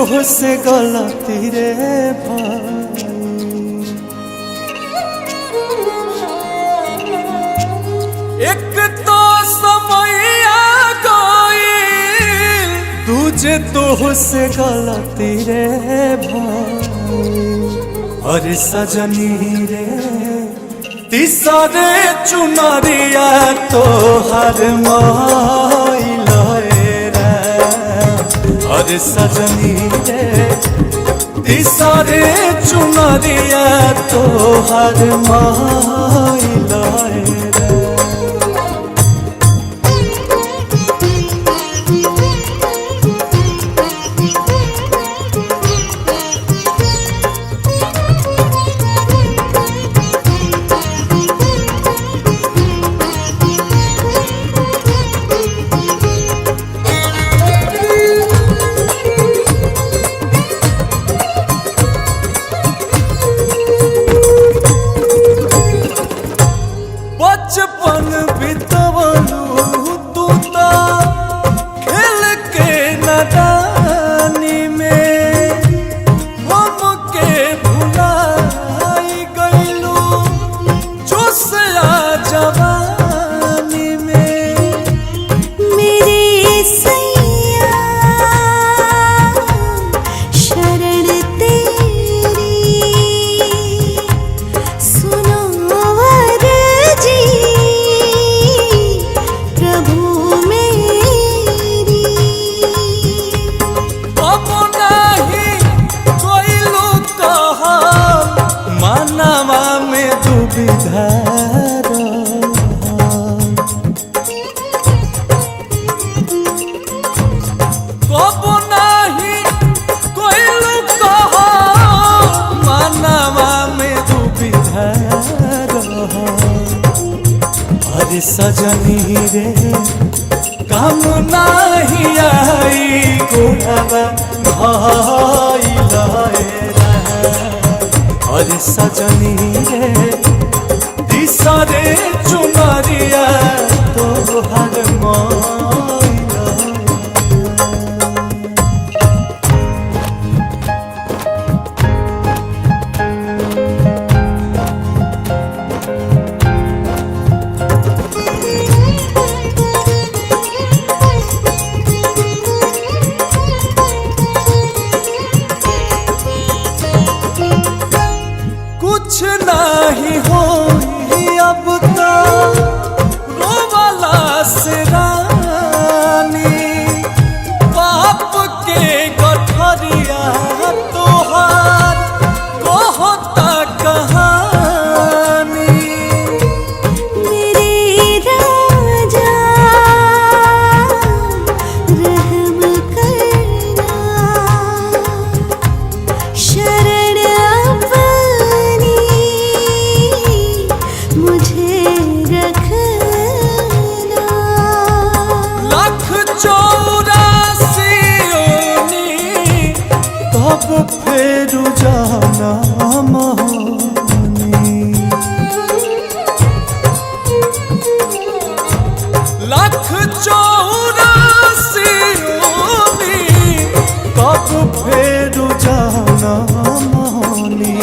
तुझसे गलती रे भाई। एक तो समय आ गई तुझे तुझसे गलती रे भाई। और सजनी रे तीसरे चुनरिया तो हर माइल रे। और सजनी रे तीसरे चुनरिया तो हर माइल रे। बचपन बितवलू तू तो खेल के नादानी में। हमके भुलाई गईलू जोशिया जवानी में। मेरे सैया शरण तेरी सुनो जी प्रभु मेरी। अब नहीं कोई लोग कहा मानवा में दुविधा। कब नहीं कोई लोग कहा मानवा में दुविधा। अरे सजनी रे काम नहीं आई गुणवा भाइल रे। अरे सजनी रे तीसरे चुनरिया तो हर माइल रे। कुछ नहीं हो अब तो रोवाला से रानी। बाप के गठरिया तोहार कहता कहानी। मेरे राजा रहम करना शरण अपनी मुझे रखना। लाख 84 ओनी कब फेरू जाना मोहनी। लाख 84 ओनी कब फेरू जाना मोहनी।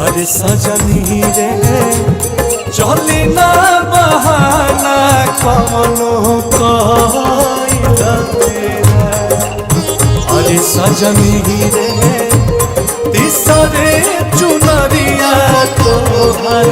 अरे सजनी रे चली ना बहाना कमनो कइल तेरा। अरे सजनी रे तीसरे चुनरिया तो हर